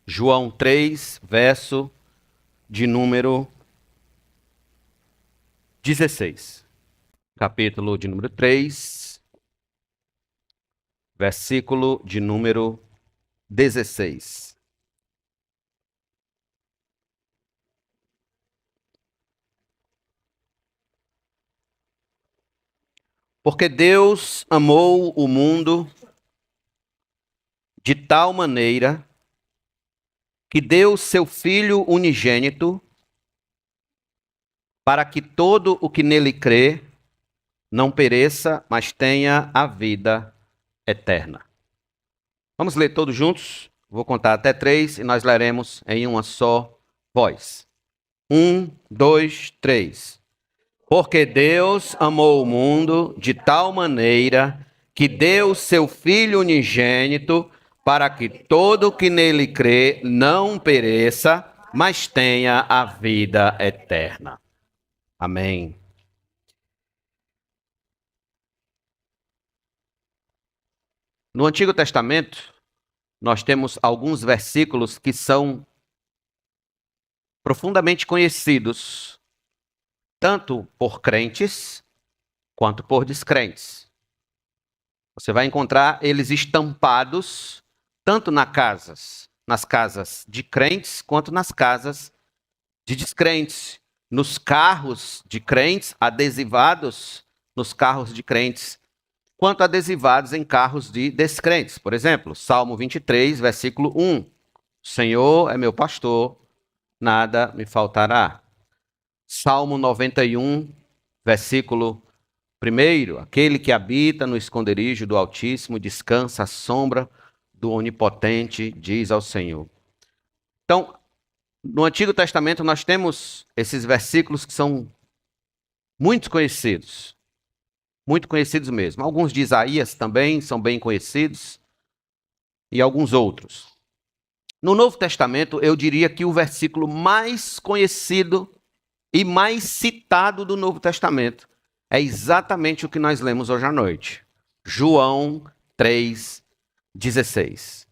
João 3, verso de número 16. Capítulo de número 3, versículo de número 16. Porque Deus amou o mundo de tal maneira que deu seu Filho unigênito para que todo o que nele crê não pereça, mas tenha a vida eterna. Vamos ler todos juntos? Vou contar até 3 e nós leremos em uma só voz. 1, 2, 3. Porque Deus amou o mundo de tal maneira que deu seu Filho unigênito para que todo que nele crê não pereça, mas tenha a vida eterna. Amém. No Antigo Testamento, nós temos alguns versículos que são profundamente conhecidos, tanto por crentes quanto por descrentes. Você vai encontrar eles estampados tanto nas casas de crentes quanto nas casas de descrentes, nos carros de crentes adesivados nos carros de crentes, quanto adesivados em carros de descrentes. Por exemplo, Salmo 23, versículo 1. O Senhor é meu pastor, nada me faltará. Salmo 91, versículo 1. Aquele que habita no esconderijo do Altíssimo descansa à sombra do Onipotente, diz ao Senhor. Então, no Antigo Testamento nós temos esses versículos que são muito conhecidos mesmo. Alguns de Isaías também são bem conhecidos e alguns outros. No Novo Testamento, eu diria que o versículo mais conhecido e mais citado do Novo Testamento é exatamente o que nós lemos hoje à noite. João 3, 16.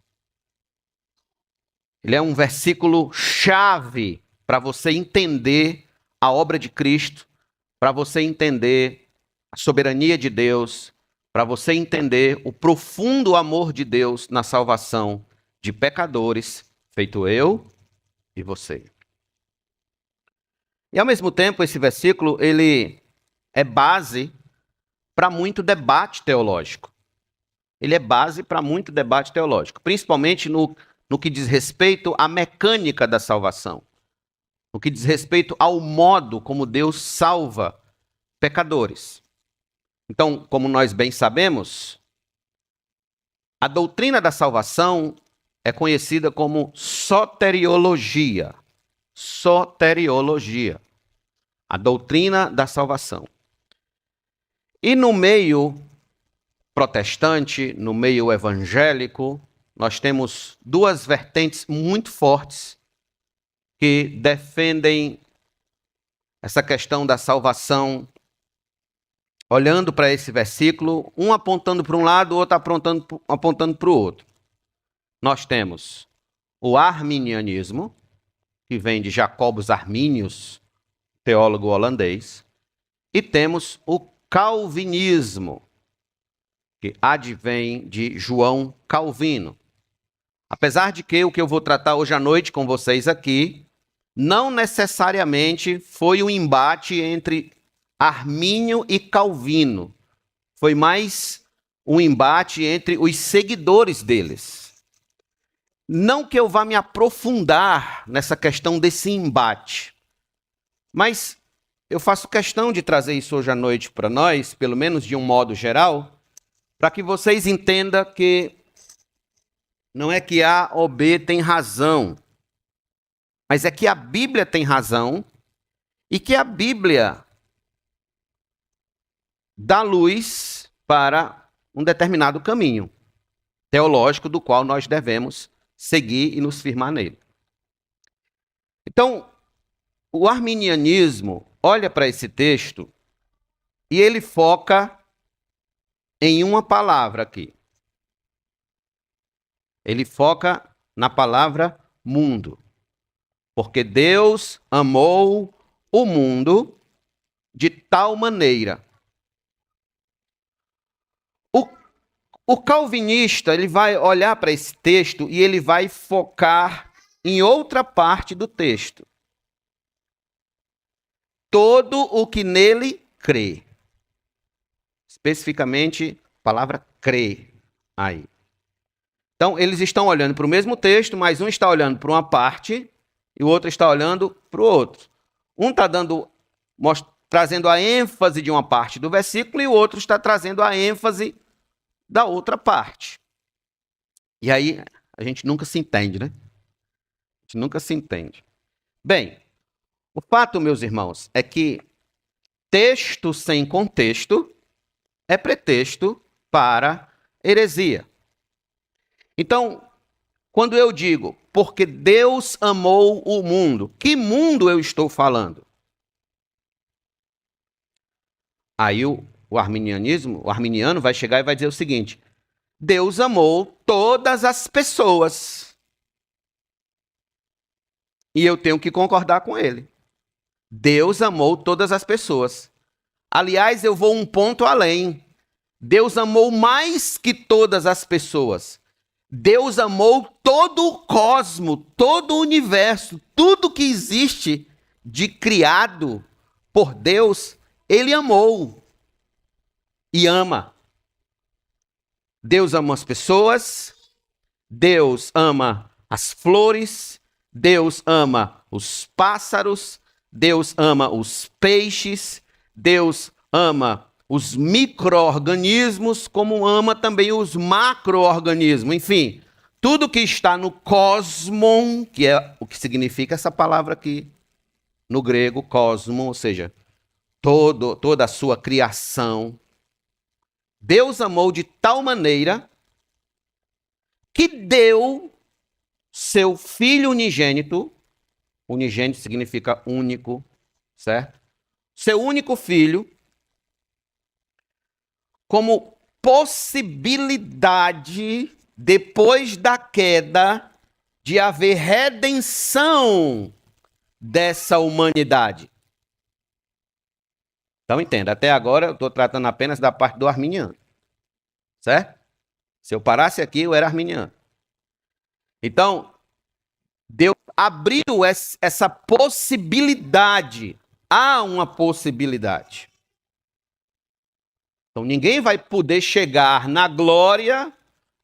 Ele é um versículo chave para você entender a obra de Cristo, para você entender a soberania de Deus, para você entender o profundo amor de Deus na salvação de pecadores, feito eu e você. E ao mesmo tempo, esse versículo, ele é base para muito debate teológico. Ele é base para muito debate teológico, principalmente no que diz respeito à mecânica da salvação, no que diz respeito ao modo como Deus salva pecadores. Então, como nós bem sabemos, a doutrina da salvação é conhecida como soteriologia. Soteriologia. A doutrina da salvação. E no meio protestante, no meio evangélico, nós temos duas vertentes muito fortes que defendem essa questão da salvação, olhando para esse versículo, um apontando para um lado, o outro apontando para o outro. Nós temos o arminianismo, que vem de Jacobus Arminius, teólogo holandês, e temos o calvinismo, que advém de João Calvino. Apesar de que o que eu vou tratar hoje à noite com vocês aqui, não necessariamente foi um embate entre Armínio e Calvino. Foi mais um embate entre os seguidores deles. Não que eu vá me aprofundar nessa questão desse embate, mas eu faço questão de trazer isso hoje à noite para nós, pelo menos de um modo geral, para que vocês entendam que não é que A ou B tem razão, mas é que a Bíblia tem razão e que a Bíblia dá luz para um determinado caminho teológico do qual nós devemos seguir e nos firmar nele. Então, o arminianismo olha para esse texto e ele foca em uma palavra aqui. Ele foca na palavra mundo. Porque Deus amou o mundo de tal maneira. O calvinista, ele vai olhar para esse texto e ele vai focar em outra parte do texto. Todo o que nele crê. Especificamente, a palavra crê aí. Então, eles estão olhando para o mesmo texto, mas um está olhando para uma parte e o outro está olhando para o outro. Um está trazendo a ênfase de uma parte do versículo e o outro está trazendo a ênfase da outra parte. E aí, a gente nunca se entende, né? A gente nunca se entende. Bem, o fato, meus irmãos, é que texto sem contexto é pretexto para heresia. Então, quando eu digo, porque Deus amou o mundo, que mundo eu estou falando? Aí o arminiano vai chegar e vai dizer o seguinte: Deus amou todas as pessoas. E eu tenho que concordar com ele. Deus amou todas as pessoas. Aliás, eu vou um ponto além. Deus amou mais que todas as pessoas. Deus amou todo o cosmo, todo o universo, tudo que existe de criado por Deus, ele amou e ama. Deus ama as pessoas, Deus ama as flores, Deus ama os pássaros, Deus ama os peixes, Deus ama os micro-organismos, como ama também os macro-organismos. Enfim, tudo que está no cosmon, que é o que significa essa palavra aqui, no grego, cosmon, ou seja, toda a sua criação. Deus amou de tal maneira que deu seu Filho unigênito, unigênito significa único, certo? Seu único filho, como possibilidade, depois da queda, de haver redenção dessa humanidade. Então entenda, até agora eu estou tratando apenas da parte do arminiano, certo? Se eu parasse aqui, eu era arminiano. Então, Deus abriu essa possibilidade. Há uma possibilidade. Então, ninguém vai poder chegar na glória,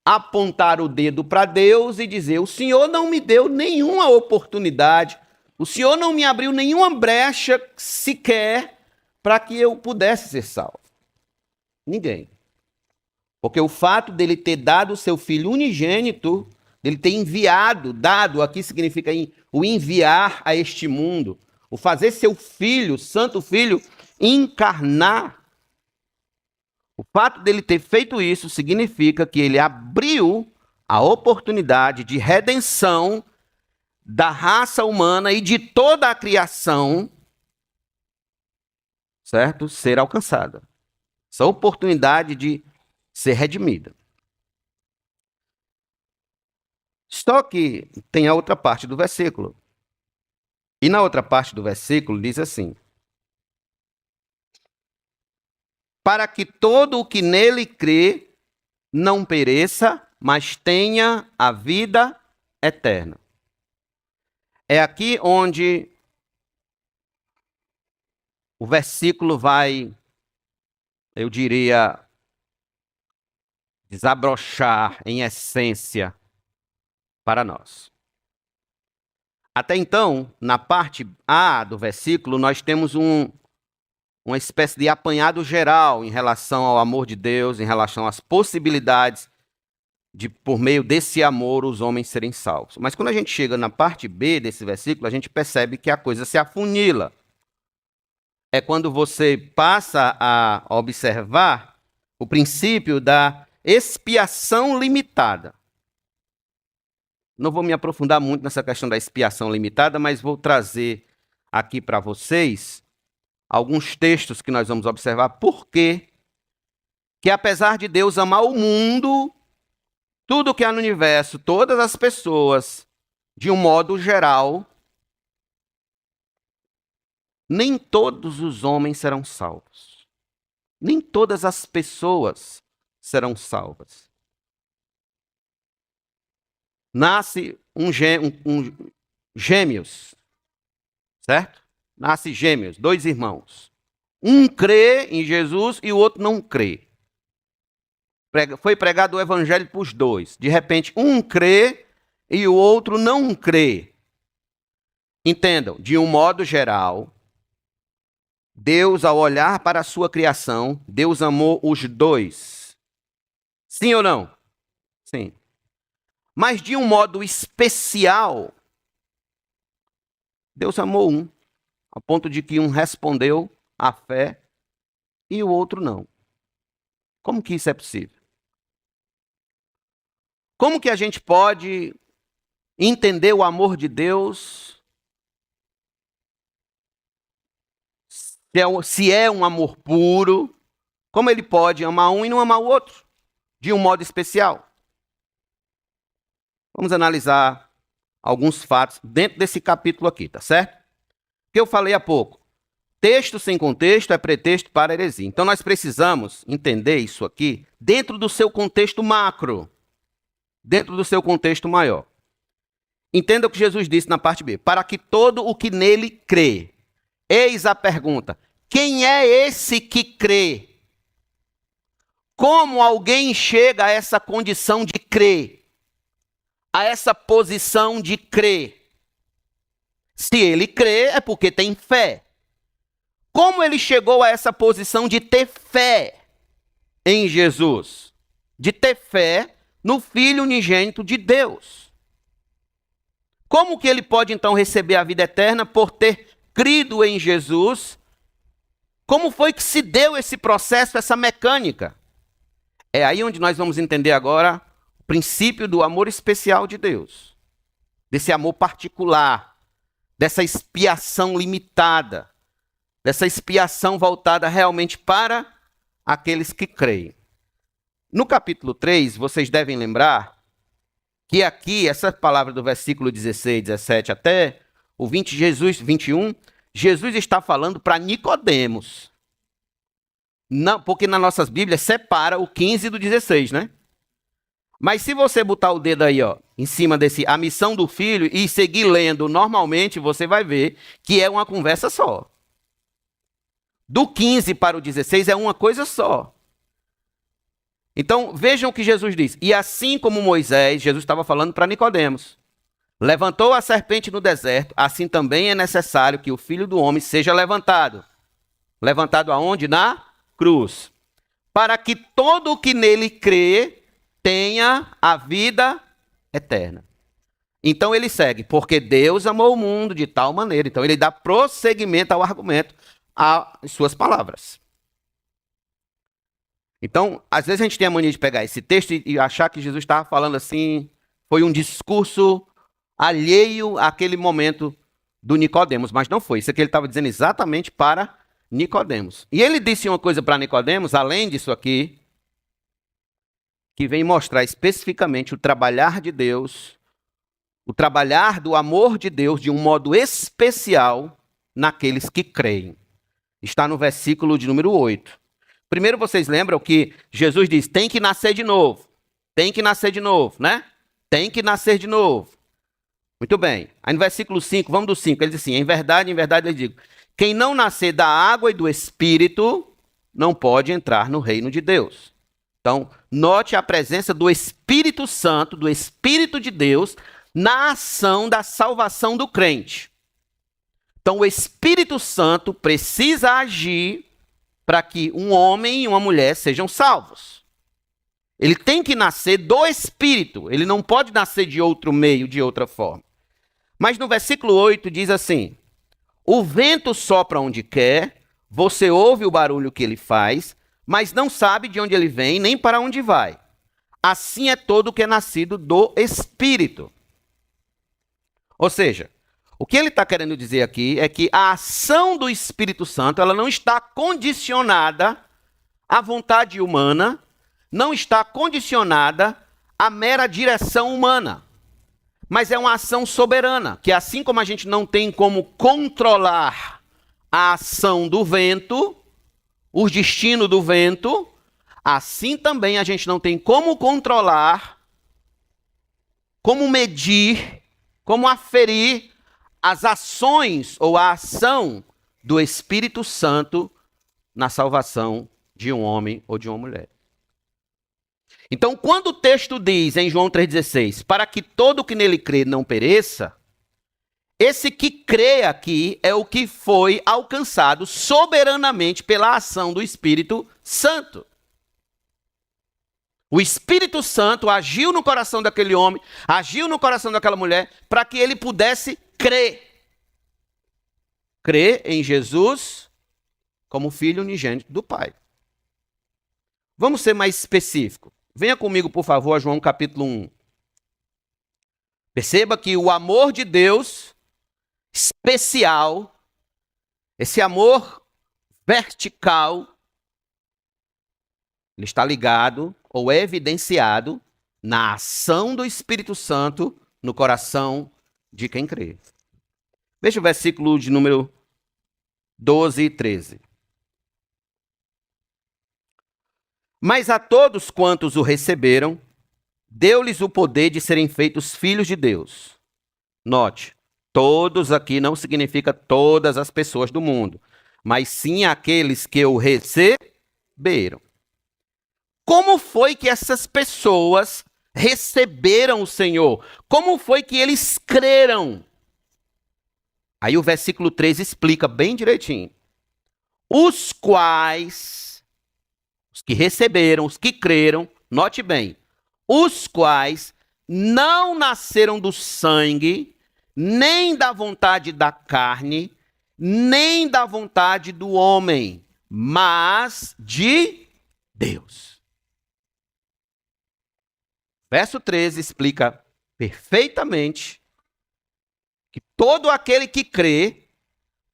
apontar o dedo para Deus e dizer: o Senhor não me deu nenhuma oportunidade, o Senhor não me abriu nenhuma brecha sequer para que eu pudesse ser salvo. Ninguém. Porque o fato dele ter dado o seu Filho unigênito, dele ter enviado, dado, aqui significa o enviar a este mundo, o fazer seu Filho, Santo Filho, encarnar. O fato dele ter feito isso significa que ele abriu a oportunidade de redenção da raça humana e de toda a criação, certo? Ser alcançada. Essa oportunidade de ser redimida. Só que tem a outra parte do versículo. E na outra parte do versículo diz assim: para que todo o que nele crê não pereça, mas tenha a vida eterna. É aqui onde o versículo vai, eu diria, desabrochar em essência para nós. Até então, na parte A do versículo, nós temos uma espécie de apanhado geral em relação ao amor de Deus, em relação às possibilidades de, por meio desse amor, os homens serem salvos. Mas quando a gente chega na parte B desse versículo, a gente percebe que a coisa se afunila. É quando você passa a observar o princípio da expiação limitada. Não vou me aprofundar muito nessa questão da expiação limitada, mas vou trazer aqui para vocês alguns textos que nós vamos observar por que apesar de Deus amar o mundo, tudo que há no universo, todas as pessoas, de um modo geral, nem todos os homens serão salvos. Nem todas as pessoas serão salvas. Nasce gêmeos, certo? Nasce gêmeos, 2 irmãos. Um crê em Jesus e o outro não crê. Foi pregado o evangelho para os 2. De repente, um crê e o outro não crê. Entendam, de um modo geral, Deus, ao olhar para a sua criação, Deus amou os 2. Sim ou não? Sim. Mas de um modo especial, Deus amou um, a ponto de que um respondeu à fé e o outro não. Como que isso é possível? Como que a gente pode entender o amor de Deus se é um amor puro? Como ele pode amar um e não amar o outro de um modo especial? Vamos analisar alguns fatos dentro desse capítulo aqui, tá certo? Que eu falei há pouco. Texto sem contexto é pretexto para heresia. Então nós precisamos entender isso aqui dentro do seu contexto macro, dentro do seu contexto maior. Entenda o que Jesus disse na parte B. Para que todo o que nele crê. Eis a pergunta. Quem é esse que crê? Como alguém chega a essa condição de crer? A essa posição de crer? Se ele crê, é porque tem fé. Como ele chegou a essa posição de ter fé em Jesus? De ter fé no Filho unigênito de Deus. Como que ele pode então receber a vida eterna por ter crido em Jesus? Como foi que se deu esse processo, essa mecânica? É aí onde nós vamos entender agora o princípio do amor especial de Deus. Desse amor particular, dessa expiação limitada, dessa expiação voltada realmente para aqueles que creem. No capítulo 3, vocês devem lembrar que aqui, essa palavra do versículo 16, 17 até o 21, Jesus está falando para Nicodemos. Não, porque nas nossas Bíblias separa o 15 do 16, né? Mas se você botar o dedo aí, ó, em cima desse a missão do filho e seguir lendo normalmente, você vai ver que é uma conversa só. Do 15 para o 16 é uma coisa só. Então, vejam o que Jesus diz. E assim como Moisés, Jesus estava falando para Nicodemos, levantou a serpente no deserto, assim também é necessário que o Filho do Homem seja levantado. Levantado aonde? Na cruz. Para que todo o que nele crê tenha a vida eterna. Então ele segue, porque Deus amou o mundo de tal maneira. Então ele dá prosseguimento ao argumento, às suas palavras. Então, às vezes a gente tem a mania de pegar esse texto e achar que Jesus estava falando assim, foi um discurso alheio àquele momento do Nicodemos, mas não foi. Isso aqui ele estava dizendo exatamente para Nicodemos. E ele disse uma coisa para Nicodemos, além disso aqui, que vem mostrar especificamente o trabalhar de Deus, o trabalhar do amor de Deus de um modo especial naqueles que creem. Está no versículo de número 8. Primeiro vocês lembram que Jesus diz, tem que nascer de novo. Tem que nascer de novo, né? Tem que nascer de novo. Muito bem. Aí no versículo 5, vamos do 5, ele diz assim, em verdade, eu digo, quem não nascer da água e do Espírito, não pode entrar no reino de Deus. Então, note a presença do Espírito Santo, do Espírito de Deus, na ação da salvação do crente. Então, o Espírito Santo precisa agir para que um homem e uma mulher sejam salvos. Ele tem que nascer do Espírito, ele não pode nascer de outro meio, de outra forma. Mas no versículo 8 diz assim, o vento sopra onde quer, você ouve o barulho que ele faz, mas não sabe de onde ele vem, nem para onde vai. Assim é todo o que é nascido do Espírito. Ou seja, o que ele está querendo dizer aqui é que a ação do Espírito Santo ela não está condicionada à vontade humana, não está condicionada à mera direção humana. mas é uma ação soberana, que assim como a gente não tem como controlar a ação do vento, o destino do vento, assim também a gente não tem como controlar, como medir, como aferir as ações ou a ação do Espírito Santo na salvação de um homem ou de uma mulher. Então, quando o texto diz em João 3,16, para que todo o que nele crê não pereça, esse que crê aqui é o que foi alcançado soberanamente pela ação do Espírito Santo. O Espírito Santo agiu no coração daquele homem, agiu no coração daquela mulher, para que ele pudesse crer. Crer em Jesus como filho unigênito do Pai. Vamos ser mais específico. Venha comigo, por favor, a João capítulo 1. Perceba que o amor de Deus especial, esse amor vertical, ele está ligado ou é evidenciado na ação do Espírito Santo no coração de quem crê. Veja o versículo de número 12 e 13. Mas a todos quantos o receberam, deu-lhes o poder de serem feitos filhos de Deus. Note, todos aqui não significa todas as pessoas do mundo, mas sim aqueles que o receberam. Como foi que essas pessoas receberam o Senhor? Como foi que eles creram? Aí o versículo 3 explica bem direitinho. Os quais, os que receberam, os que creram, note bem, os quais não nasceram do sangue, nem da vontade da carne, nem da vontade do homem, mas de Deus. Verso 13 explica perfeitamente que todo aquele que crê,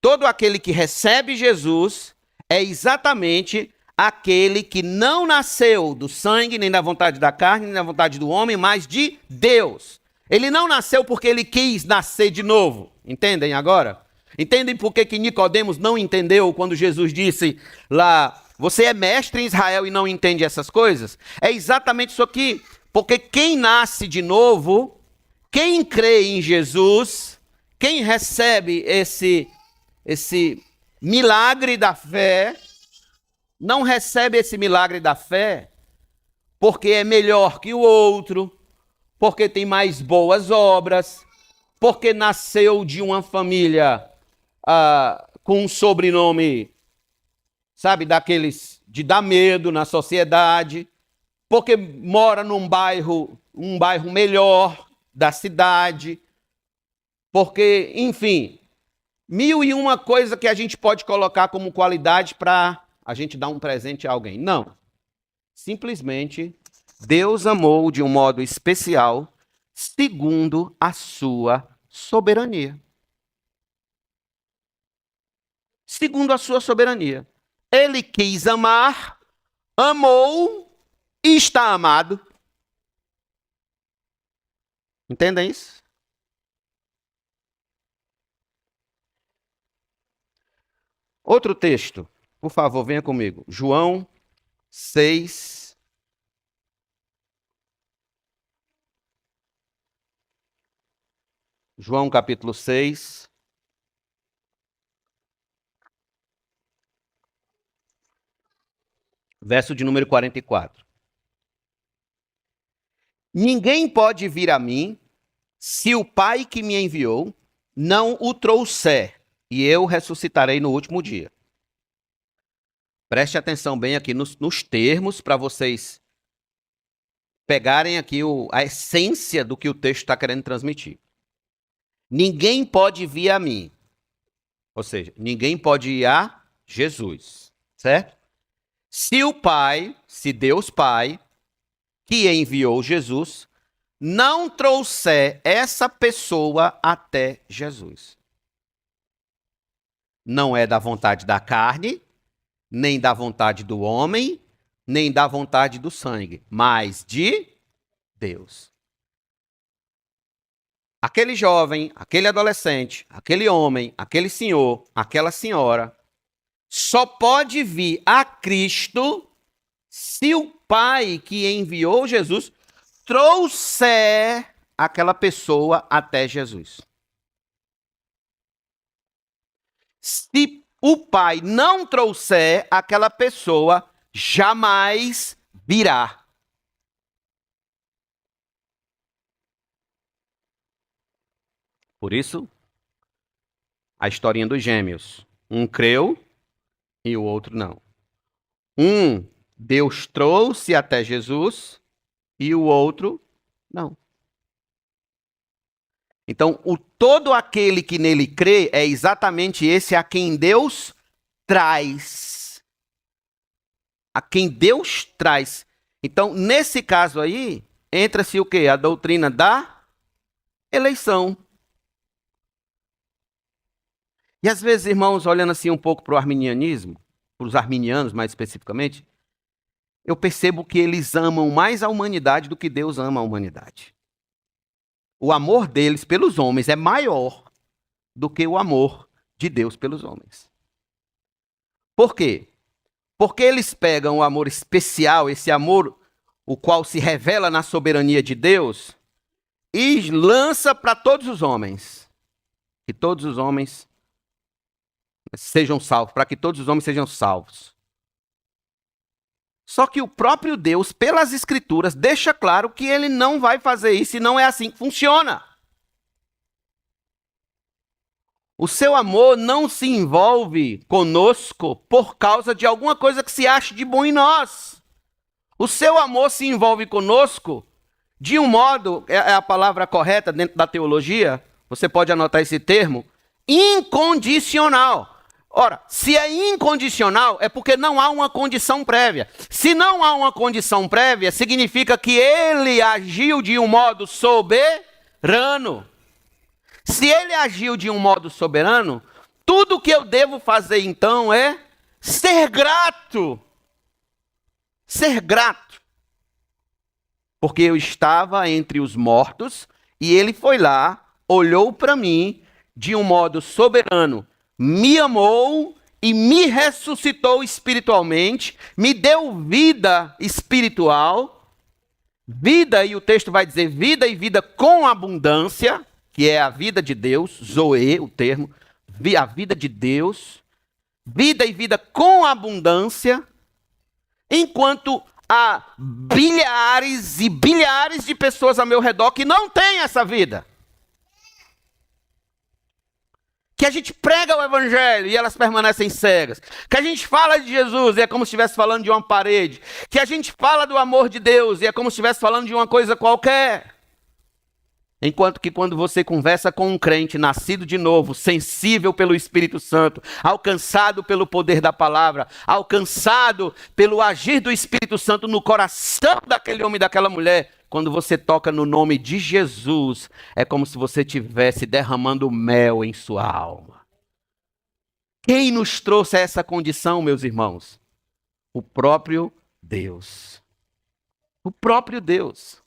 todo aquele que recebe Jesus, é exatamente aquele que não nasceu do sangue, nem da vontade da carne, nem da vontade do homem, mas de Deus. Ele não nasceu porque ele quis nascer de novo. Entendem agora? Entendem por que Nicodemos não entendeu quando Jesus disse lá, você é mestre em Israel e não entende essas coisas? É exatamente isso aqui. Porque quem nasce de novo, quem crê em Jesus, quem recebe esse milagre da fé, não recebe esse milagre da fé porque é melhor que o outro, porque tem mais boas obras, porque nasceu de uma família com um sobrenome, sabe, daqueles de dar medo na sociedade, porque mora num bairro melhor da cidade, porque, enfim, 1001 coisa que a gente pode colocar como qualidade para a gente dar um presente a alguém. Não. Simplesmente, Deus amou de um modo especial, segundo a sua soberania. Segundo a sua soberania. Ele quis amar, amou e está amado. Entendem isso? Outro texto, por favor, venha comigo. João 6. João capítulo 6. Verso de número 44. Ninguém pode vir a mim se o Pai que me enviou não o trouxer, e eu ressuscitarei no último dia. Preste atenção bem aqui nos termos para vocês pegarem aqui a essência do que o texto está querendo transmitir. Ninguém pode vir a mim. Ou seja, ninguém pode ir a Jesus. Certo? Se o Pai, se Deus Pai, que enviou Jesus, não trouxer essa pessoa até Jesus. Não é da vontade da carne, nem da vontade do homem, nem da vontade do sangue, mas de Deus. aquele jovem, aquele adolescente, aquele homem, aquele senhor, aquela senhora, só pode vir a Cristo se o Pai que enviou Jesus trouxer aquela pessoa até Jesus. Se o Pai não trouxer, aquela pessoa jamais virá. Por isso, a historinha dos gêmeos. Um creu e o outro não. Um, Deus trouxe até Jesus e o outro não. Então, todo aquele que nele crê é exatamente esse a quem Deus traz. A quem Deus traz. Então, nesse caso aí, entra-se o quê? A doutrina da eleição. E às vezes, irmãos, olhando assim um pouco para o arminianismo, para os arminianos mais especificamente, eu percebo que eles amam mais a humanidade do que Deus ama a humanidade. O amor deles pelos homens é maior do que o amor de Deus pelos homens. Por quê? Porque eles pegam o amor especial, esse amor o qual se revela na soberania de Deus, e lança para todos os homens. Que todos os homens sejam salvos, para que todos os homens sejam salvos. Só que o próprio Deus, pelas Escrituras, deixa claro que ele não vai fazer isso e não é assim que funciona. O seu amor não se envolve conosco por causa de alguma coisa que se ache de bom em nós. O seu amor se envolve conosco de um modo, é a palavra correta dentro da teologia, você pode anotar esse termo, incondicional. Ora, se é incondicional, é porque não há uma condição prévia. Se não há uma condição prévia, significa que ele agiu de um modo soberano. Se ele agiu de um modo soberano, tudo que eu devo fazer então é ser grato. Ser grato. Porque eu estava entre os mortos e ele foi lá, olhou para mim de um modo soberano, me amou e me ressuscitou espiritualmente, me deu vida espiritual, vida, e o texto vai dizer vida e vida com abundância, que é a vida de Deus, Zoe, o termo, a vida de Deus, vida e vida com abundância, enquanto há bilhares e bilhares de pessoas ao meu redor que não têm essa vida. Que a gente prega o evangelho e elas permanecem cegas. Que a gente fala de Jesus e é como se estivesse falando de uma parede. Que a gente fala do amor de Deus e é como se estivesse falando de uma coisa qualquer. Enquanto que quando você conversa com um crente nascido de novo, sensível pelo Espírito Santo, alcançado pelo poder da palavra, alcançado pelo agir do Espírito Santo no coração daquele homem e daquela mulher, quando você toca no nome de Jesus, é como se você estivesse derramando mel em sua alma. Quem nos trouxe a essa condição, meus irmãos? O próprio Deus. O próprio Deus.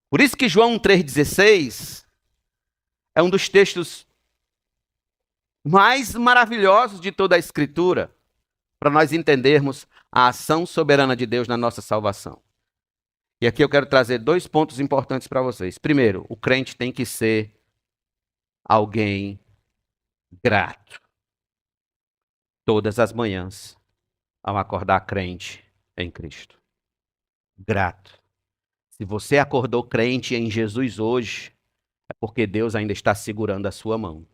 Por isso que João 3,16 é um dos textos mais maravilhosos de toda a Escritura, para nós entendermos a ação soberana de Deus na nossa salvação. E aqui eu quero trazer 2 pontos importantes para vocês. Primeiro, o crente tem que ser alguém grato. Todas as manhãs, ao acordar crente em Cristo. Grato. Se você acordou crente em Jesus hoje, é porque Deus ainda está segurando a sua mão.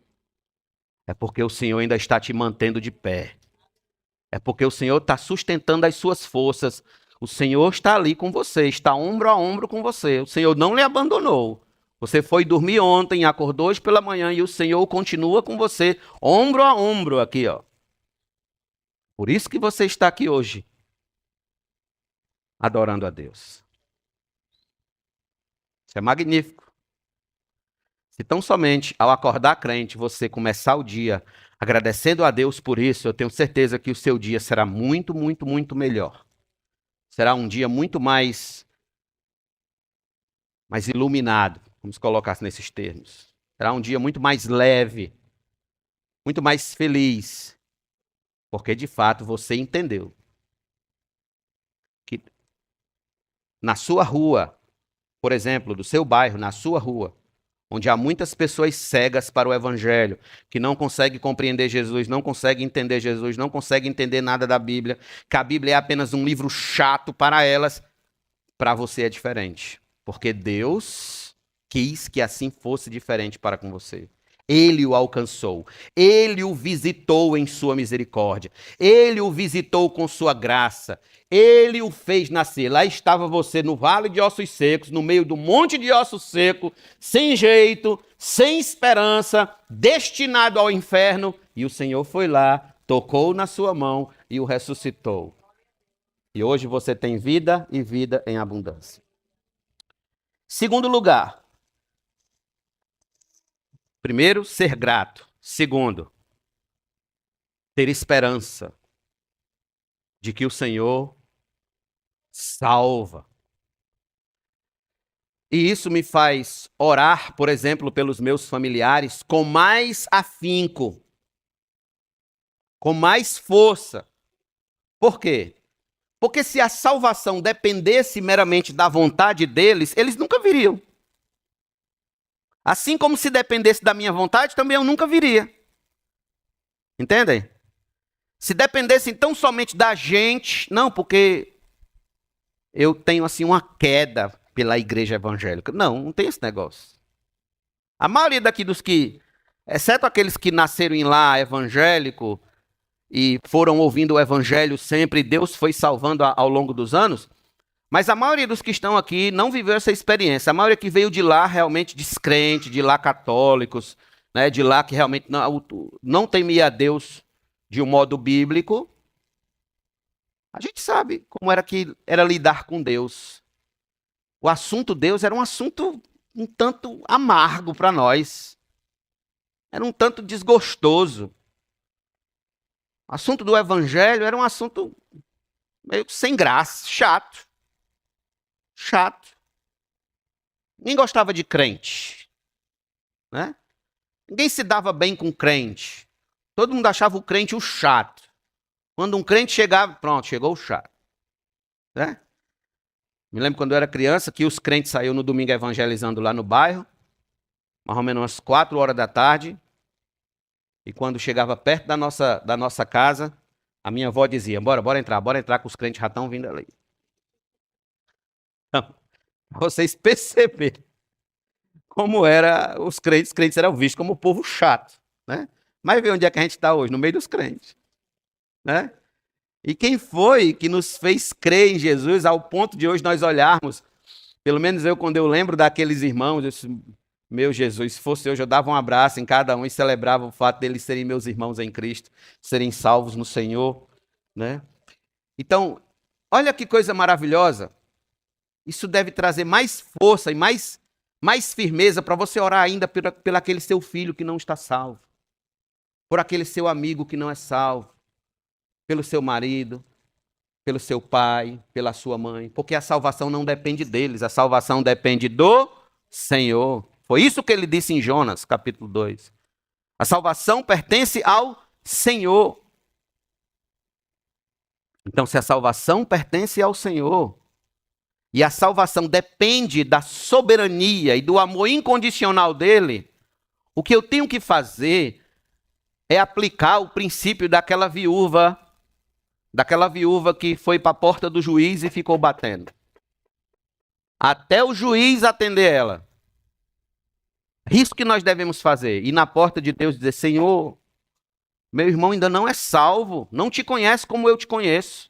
É porque o Senhor ainda está te mantendo de pé. É porque o Senhor está sustentando as suas forças. O Senhor está ali com você, está ombro a ombro com você. O Senhor não lhe abandonou. Você foi dormir ontem, acordou hoje pela manhã e o Senhor continua com você, ombro a ombro aqui, ó. Por isso que você está aqui hoje, adorando a Deus. Isso é magnífico. Se tão somente ao acordar crente, você começar o dia agradecendo a Deus por isso, eu tenho certeza que o seu dia será muito, muito, muito melhor. Será um dia muito mais iluminado. vamos colocar nesses termos. Será um dia muito mais leve, muito mais feliz, porque de fato você entendeu que na sua rua, por exemplo, do seu bairro, na sua rua, onde há muitas pessoas cegas para o evangelho, que não conseguem compreender Jesus, não conseguem entender Jesus, não conseguem entender nada da Bíblia, que a Bíblia é apenas um livro chato para elas, para você é diferente, porque Deus quis que assim fosse diferente para com você. Ele o alcançou, ele o visitou em sua misericórdia, ele o visitou com sua graça, ele o fez nascer. Lá estava você no vale de ossos secos, no meio do monte de ossos secos, sem jeito, sem esperança, destinado ao inferno, e o Senhor foi lá, tocou na sua mão e o ressuscitou. E hoje você tem vida e vida em abundância. Segundo lugar, primeiro, ser grato. Segundo, ter esperança de que o Senhor salva. E isso me faz orar, por exemplo, pelos meus familiares com mais afinco, com mais força. Por quê? Porque se a salvação dependesse meramente da vontade deles, eles nunca viriam. Assim como se dependesse da minha vontade, também eu nunca viria. Entendem? Se dependesse então somente da gente, não, porque eu tenho assim uma queda pela igreja evangélica. Não, não tem esse negócio. A maioria daqui dos que, exceto aqueles que nasceram em lar evangélico e foram ouvindo o evangelho sempre, Deus foi salvando ao longo dos anos, mas a maioria dos que estão aqui não viveu essa experiência. A maioria que veio de lá realmente descrente, de lá católicos, né, de lá que realmente não temia a Deus de um modo bíblico. A gente sabe como era lidar com Deus. O assunto Deus era um assunto um tanto amargo para nós. Era um tanto desgostoso. O assunto do evangelho era um assunto meio sem graça, chato. Chato. Ninguém gostava de crente, né? Ninguém se dava bem com crente. Todo mundo achava o crente o chato. Quando um crente chegava, pronto, chegou o chato, né? Me lembro quando eu era criança que os crentes saíam no domingo evangelizando lá no bairro, mais ou menos umas 4 horas da tarde, e quando chegava perto da nossa casa, a minha avó dizia, bora entrar, que os crentes já estão vindo ali. Então, vocês perceberem como era os crentes eram vistos como o povo chato, né? Mas vê onde é que a gente está hoje, no meio dos crentes, né? E quem foi que nos fez crer em Jesus ao ponto de hoje nós olharmos, pelo menos eu, quando eu lembro daqueles irmãos, eu disse, meu Jesus, se fosse hoje eu dava um abraço em cada um e celebrava o fato deles serem meus irmãos em Cristo, serem salvos no Senhor, né? Então, olha que coisa maravilhosa. Isso deve trazer mais força e mais firmeza para você orar ainda por aquele seu filho que não está salvo, por aquele seu amigo que não é salvo, pelo seu marido, pelo seu pai, pela sua mãe, porque a salvação não depende deles, a salvação depende do Senhor. Foi isso que ele disse em Jonas, capítulo 2. A salvação pertence ao Senhor. Então, se a salvação pertence ao Senhor, e a salvação depende da soberania e do amor incondicional dele, o que eu tenho que fazer é aplicar o princípio daquela viúva que foi para a porta do juiz e ficou batendo. Até o juiz atender ela. Isso que nós devemos fazer. Ir na porta de Deus e dizer, Senhor, meu irmão ainda não é salvo, não te conhece como eu te conheço.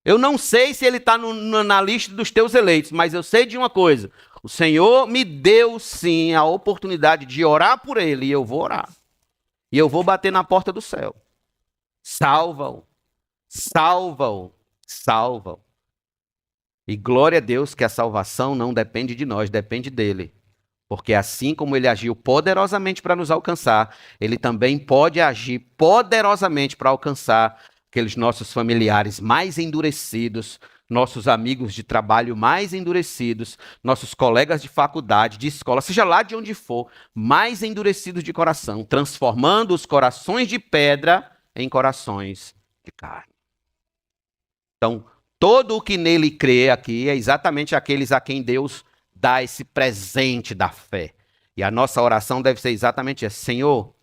Eu não sei se ele está na lista dos teus eleitos, mas eu sei de uma coisa. O Senhor me deu, sim, a oportunidade de orar por ele, e eu vou orar. E eu vou bater na porta do céu. Salva-o, salva-o, salva-o. E glória a Deus que a salvação não depende de nós, depende dele. Porque assim como ele agiu poderosamente para nos alcançar, ele também pode agir poderosamente para alcançar aqueles nossos familiares mais endurecidos, nossos amigos de trabalho mais endurecidos, nossos colegas de faculdade, de escola, seja lá de onde for, mais endurecidos de coração, transformando os corações de pedra em corações de carne. Então, todo o que nele crê aqui é exatamente aqueles a quem Deus dá esse presente da fé. E a nossa oração deve ser exatamente essa: Senhor,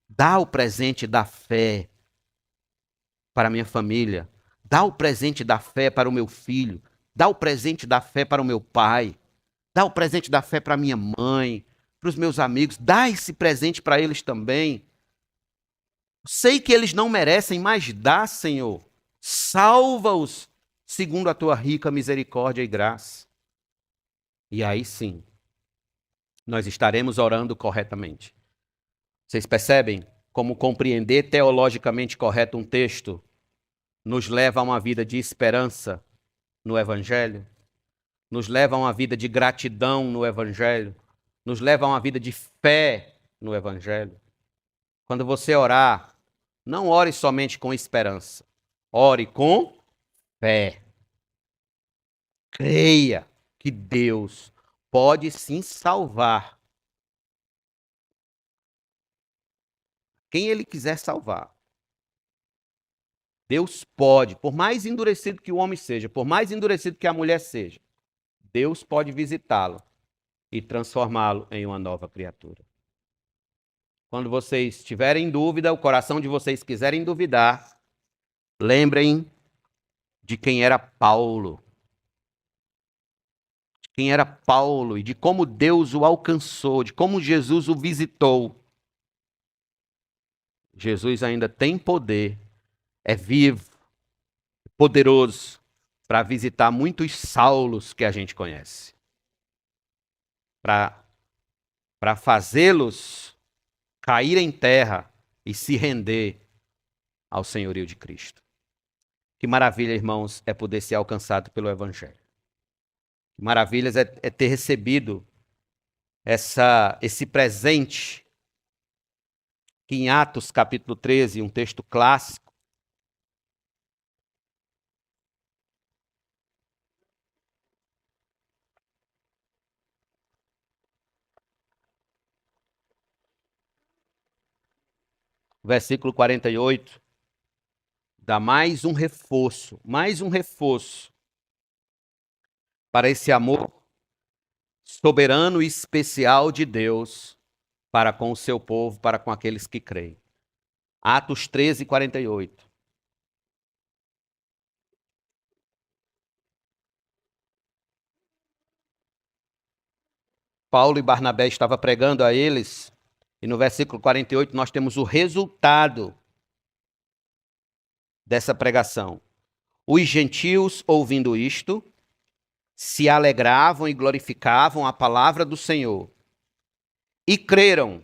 dá o presente da fé para a minha família, dá o presente da fé para o meu filho, dá o presente da fé para o meu pai, dá o presente da fé para a minha mãe, para os meus amigos, dá esse presente para eles também. Sei que eles não merecem, mas dá, Senhor. Salva-os segundo a tua rica misericórdia e graça. E aí sim, nós estaremos orando corretamente. Vocês percebem como compreender teologicamente correto um texto nos leva a uma vida de esperança no Evangelho, nos leva a uma vida de gratidão no Evangelho, nos leva a uma vida de fé no Evangelho. Quando você orar, não ore somente com esperança, ore com fé. Creia que Deus pode sim salvar quem Ele quiser salvar. Deus pode, por mais endurecido que o homem seja, por mais endurecido que a mulher seja, Deus pode visitá-lo e transformá-lo em uma nova criatura. Quando vocês tiverem dúvida, o coração de vocês quiserem duvidar, lembrem de quem era Paulo. De quem era Paulo e de como Deus o alcançou, de como Jesus o visitou. Jesus ainda tem poder, é vivo, poderoso para visitar muitos Saulos que a gente conhece. Para fazê-los cair em terra e se render ao senhorio de Cristo. Que maravilha, irmãos, é poder ser alcançado pelo Evangelho. Que maravilhas é ter recebido esse presente que em Atos capítulo 13, um texto clássico, versículo 48, dá mais um reforço para esse amor soberano e especial de Deus para com o seu povo, para com aqueles que creem. Atos 13, 48. Paulo e Barnabé estavam pregando a eles, e no versículo 48 nós temos o resultado dessa pregação. Os gentios, ouvindo isto, se alegravam e glorificavam a palavra do Senhor. E creram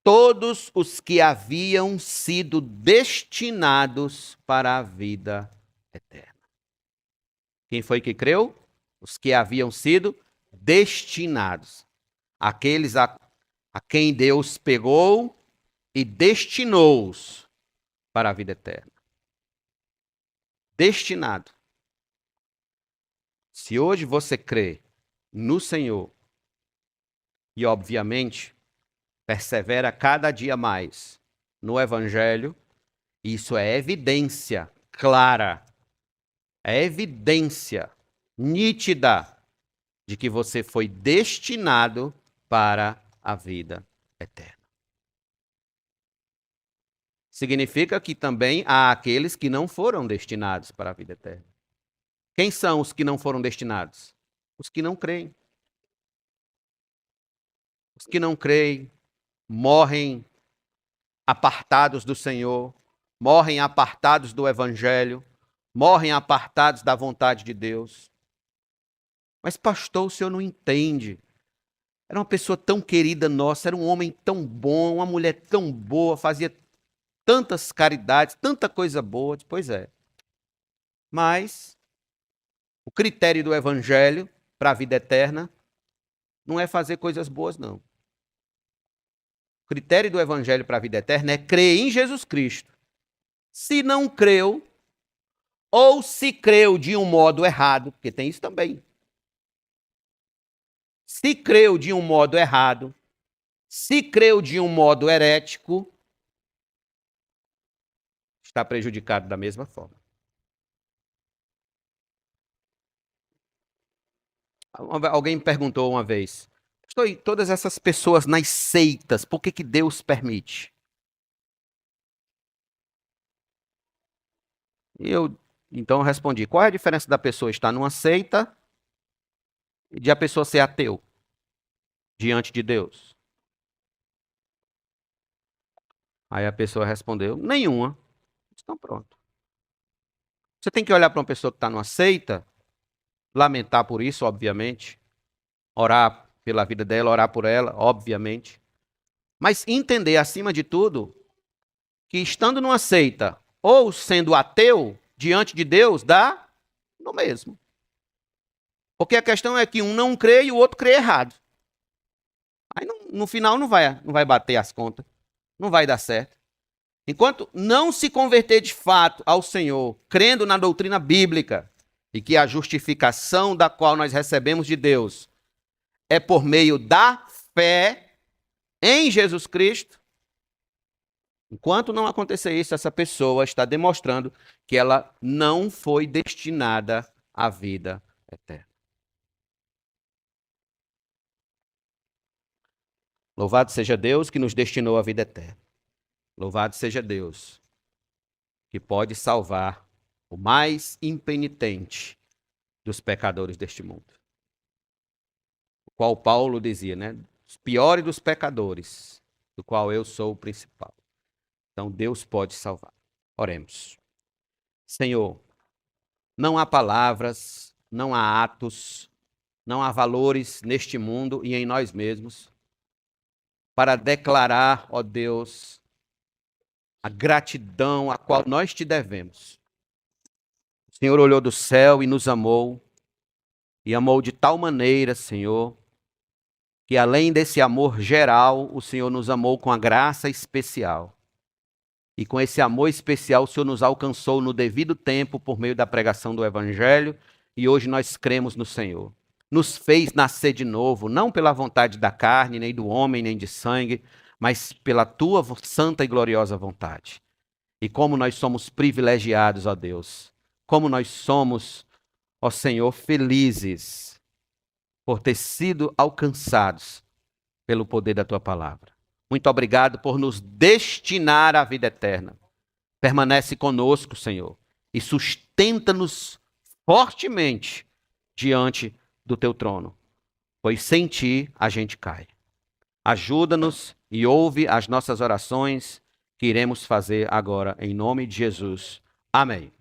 todos os que haviam sido destinados para a vida eterna. Quem foi que creu? Os que haviam sido destinados. Aqueles a quem Deus pegou e destinou-os para a vida eterna. Destinado. Se hoje você crê no Senhor e, obviamente, persevera cada dia mais no Evangelho, isso é evidência clara, é evidência nítida de que você foi destinado para a vida eterna. Significa que também há aqueles que não foram destinados para a vida eterna. Quem são os que não foram destinados? Os que não creem. Os que não creem morrem apartados do Senhor, morrem apartados do Evangelho, morrem apartados da vontade de Deus. Mas, pastor, o senhor não entende. Era uma pessoa tão querida nossa, era um homem tão bom, uma mulher tão boa, fazia tantas caridades, tanta coisa boa. Pois é. Mas o critério do Evangelho para a vida eterna não é fazer coisas boas, não. O critério do Evangelho para a vida eterna é crer em Jesus Cristo. Se não creu, ou se creu de um modo errado, porque tem isso também. Se creu de um modo errado, se creu de um modo herético, está prejudicado da mesma forma. Alguém me perguntou uma vez, pastor, todas essas pessoas nas seitas, por que Deus permite? E eu então respondi, qual é a diferença da pessoa estar numa seita e de a pessoa ser ateu diante de Deus? Aí a pessoa respondeu, nenhuma. Então pronto. Você tem que olhar para uma pessoa que está numa seita, lamentar por isso, obviamente, orar pela vida dela, orar por ela, obviamente, mas entender, acima de tudo, que estando numa seita ou sendo ateu, diante de Deus, dá no mesmo. Porque a questão é que um não crê e o outro crê errado. Aí no final não vai bater as contas, não vai dar certo. Enquanto não se converter de fato ao Senhor, crendo na doutrina bíblica, e que a justificação da qual nós recebemos de Deus é por meio da fé em Jesus Cristo, enquanto não acontecer isso, essa pessoa está demonstrando que ela não foi destinada à vida eterna. Louvado seja Deus que nos destinou à vida eterna. Louvado seja Deus que pode salvar o mais impenitente dos pecadores deste mundo. O qual Paulo dizia, né? Os piores dos pecadores, do qual eu sou o principal. Então Deus pode salvar. Oremos. Senhor, não há palavras, não há atos, não há valores neste mundo e em nós mesmos para declarar, ó Deus, a gratidão a qual nós te devemos. O Senhor olhou do céu e nos amou, e amou de tal maneira, Senhor, que além desse amor geral, o Senhor nos amou com a graça especial. E com esse amor especial, o Senhor nos alcançou no devido tempo por meio da pregação do Evangelho, e hoje nós cremos no Senhor. Nos fez nascer de novo, não pela vontade da carne, nem do homem, nem de sangue, mas pela tua santa e gloriosa vontade. E como nós somos privilegiados, ó Deus, como nós somos, ó Senhor, felizes por ter sido alcançados pelo poder da tua palavra. Muito obrigado por nos destinar à vida eterna. Permanece conosco, Senhor, e sustenta-nos fortemente diante do teu trono, pois sem ti a gente cai. Ajuda-nos e ouve as nossas orações que iremos fazer agora, em nome de Jesus. Amém.